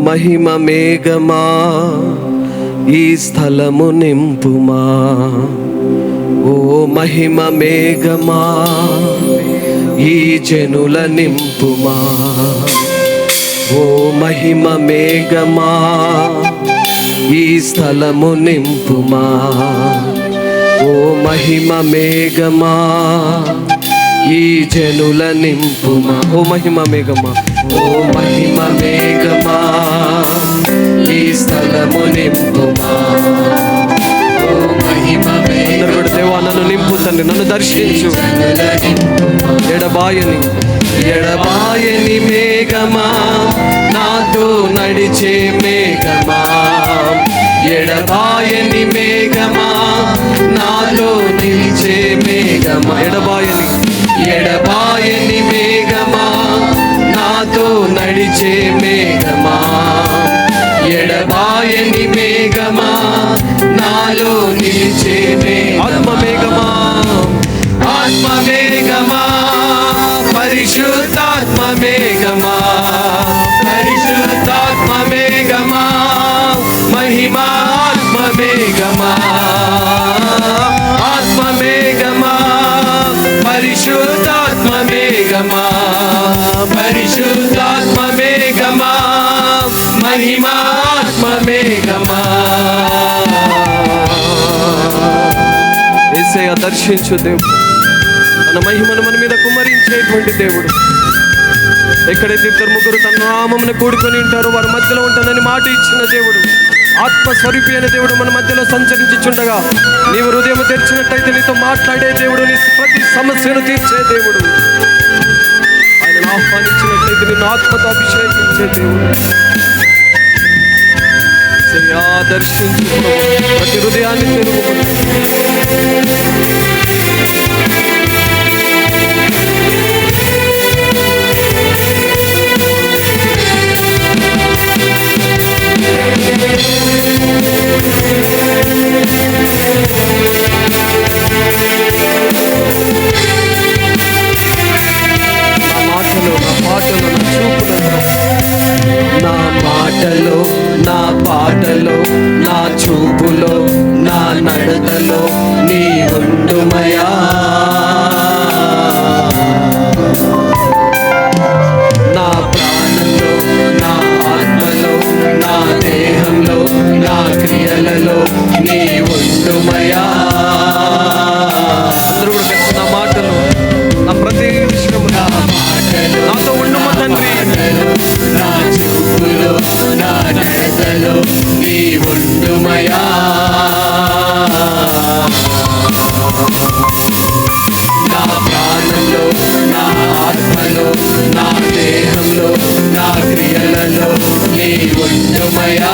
మహిమ మేఘమా ఈ స్థలము నింపుమా, ఓ మహిమ మేఘమా ఈ జనుల నింపుమా, ఓ మహిమ మేఘమా ఈ స్థలము నింపుమా, ఓ మహిమ మేఘమా ఈ జనుల నింపుమా, ఓ మహిమ మేఘమా, ఓ మహిమ మేఘమా ఈ స్థలము నింపుమా, ఓ మహిమ మేఘమా. దేవా నన్ను నింపు తండ్రి, నన్ను దర్శించు. ఎడబాయని మేఘమా నాతో నడిచే మేఘమా, ఎడబాయని మేఘమా నాలో నిలిచే మేఘమా, ఎడబాయని మేఘమా నాతో నడిచే మేఘమా, ఎడబాయని మేఘమా నాలో నిలిచే మేఘమా, ఆత్మ మేఘమా పరిశుద్ధాత్మ మేఘమా, పరిశుద్ధాత్మ మేఘమా మహిమా ఆత్మ మేఘమా, ఆత్మ మేఘమా పరిశుద్ధాత్మ మేఘమా, పరిశుద్ధాత్మ మేఘమా మహిమా ఆత్మ మేఘమా. యేసయ్య దర్శించు దేవుడు, తన మహిమను మన మీద కుమ్మరించేటువంటి దేవుడు. ఎక్కడైతే ఇద్దరు ముగ్గురు తన నామమున కూడుకొని ఉంటారో వారి మధ్యలో ఉంటానని మాట ఇచ్చిన దేవుడు, ఆత్మస్వరూపి అయిన దేవుడు మన మధ్యలో సంచరించుచుండగా నీవు హృదయం తెరిచినట్టయితే నీతో మాట్లాడే దేవుడు, నీ ప్రతి సమస్యను తీర్చే దేవుడు, ఆయనను ఆహ్వానించినట్లయితే నిన్ను ఆత్మతో అభిషేకించే దేవుడు. దర్శించు ప్రతి హృదయాన్ని తెరువుకుంటూ నా మాటలో నా పాటలో నా చూపులో నా నడతలో నీ ఉండుమయా, నా ప్రాణంలో నా ఆత్మలో నా దేహంలో నా క్రియలలో నీ ఉండుమయా. అందరూ కూడా నా మాటలు నా ప్రతి విషయం నా మాటలు నాతో ఉండుమ తండ్రి, నా చూపులో నా నడతలో నీ ఉండుమయా, నా ప్రాణంలో నా ఆత్మలో నా దేహంలో నా క్రియలలో నీ ఉండుమయా.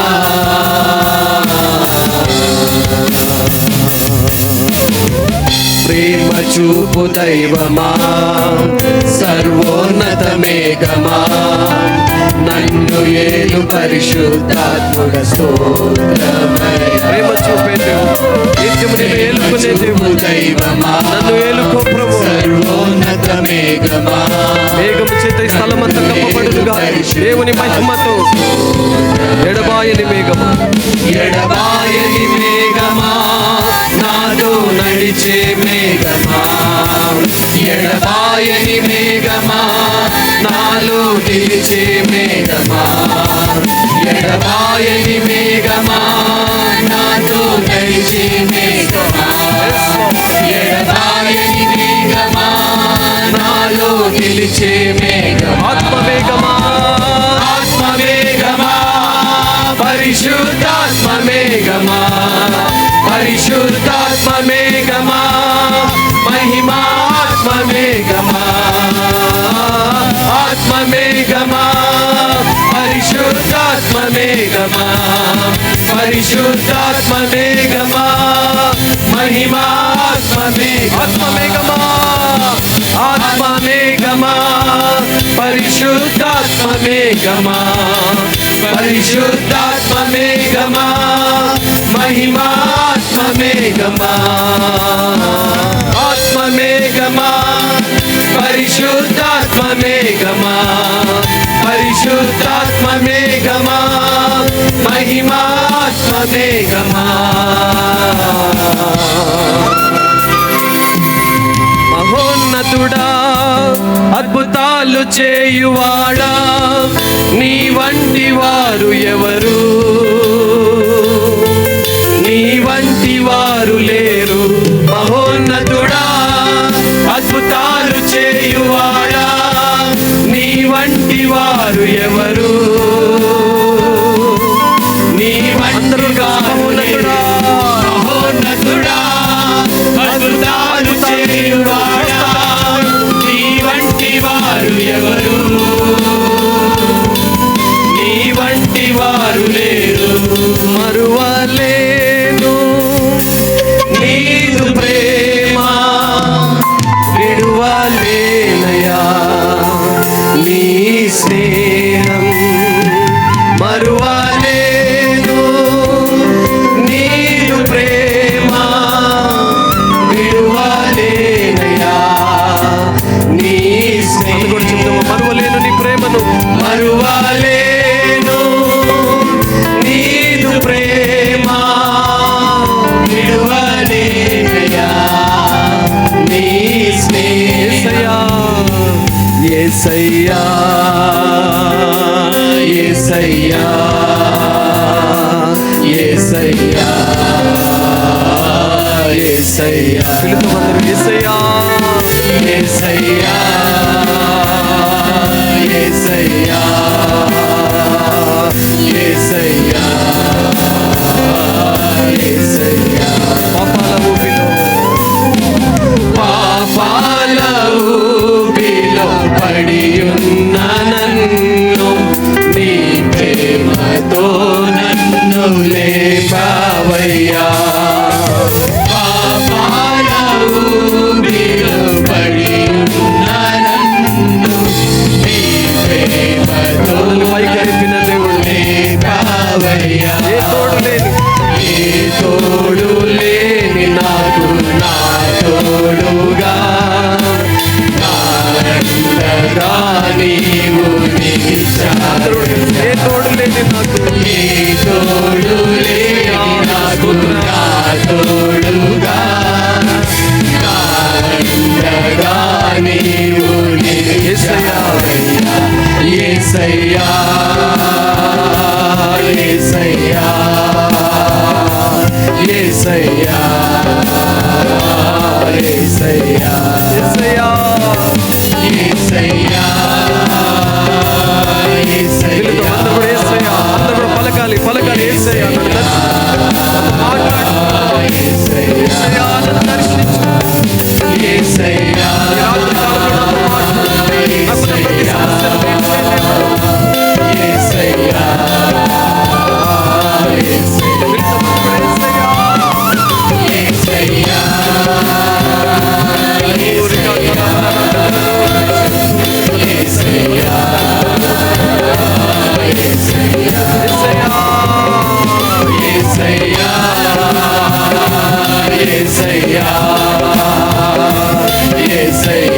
ప్రేమ చూపు దైవమా సర్వోన్నత మేఘమా నన్ను ఏలు పరిశుద్ధాత్మక స్తోత్రమయ్యా. ప్రేమ చూపే దేవుడు, ఏలుకునే దేవుడు దైవమా నన్ను ఏలుకో ప్రభు. సర్వోన్నత మేఘమా, మేఘము చేత ఈ స్థలమంతా కప్పబడునుగా దేవుని మహిమతో. ఎడబాయని మేఘమా, ఎడబాయని మేఘమా నాతో నడిచే మేఘమా, ఎడబాయని మేఘమా నాలో నిలిచే మేఘమా, ఎడబాయని మేఘమా నాతో నడిచే మేఘమా, ఎడబాయని మేఘమా నాలో నిలిచే మేఘమా, ఆత్మ మేఘమా, ఆత్మ మేఘమా పరిశుద్ధాత్మ మేఘమా, పరిశుద్ధాత్మ మేఘమా మహిమా ఆత్మ మేఘమా, ఆత్మ మేఘమా పరిశుద్ధాత్మ మేఘమా, పరిశుద్ధాత్మ మేఘమా మహిమా ఆత్మ మేఘమా, ఆత్మ మేఘమా పరిశుద్ధాత్మ మేఘమా, పరిశుద్ధాత్మ మేఘమా మహిమా ఆత్మ మేఘమా, ఆత్మ మేఘమా పరిశుద్ధాత్మ మేఘమా, పరిశుద్ధాత్మ మేఘమా మహిమాత్మ వేగమా. మహోన్నతుడా అద్భుతాలు చేయువాడా, నీ వంటి వారు ఎవరు, నీ వంటి వారు లేరు. మహోన్నతుడా అద్భుతాలు చేయువాడా, నీ వంటి వారు ఎవరు, నీ వంటి వారు లేరు. మహోన్నతుడా అద్భుతాలు చేయువాడా, నీ వంటి వారు ఎవరు, నీ వంటి వారు లేరు. మరువలేను నీదు ప్రేమ, విడువలేనయా నీ స్నేహం. మరువలేను నీదు ప్రేమ, విడువలేనయా నీ స్నేహం. మరువలేను నీ ప్రేమను, మరువలేను నీదు ప్రేమ, విడువలేనయా నీ స్నేహం. యేసయ్యా యేసయ్యా యేసయ్యా యేసయ్యా పిలుపుమందరు యేసయ్యా యేసయ్యా యేసయ్యా యేసయ్యా యేసయ్యా. పాపాల ఊబిలో పడియున్న నన్ను నీ ప్రేమతో నన్ను లేపావయ్యా. పాపాల ఊబిలో పడియున్న నన్ను నీ ప్రేమతో పైకరిపిన దేవుడు లేపావయ్యా. ఏ తోడు లేని, ఏ తోడు లేని నాకు నా తోడుగా, నారండగా నీవు నిలిచావు. ఏ తోడు లేని నాకు, ఏ తోడు లేని నాకు నా తోడుగా, నారండగా నీవు నిలిచావయ్యా. యేసయ్యా యేసయ్యా యేసయ్యా యేసయ్యా యేసయ్యా యేసయ్యా యేసయ్యా. అందరూ యేసయ్యా, అందరూ పలకాలి పలకాలి. యేసయ్యా యేసయ్యా నన్ను దర్శించు. యేసయ్యా Say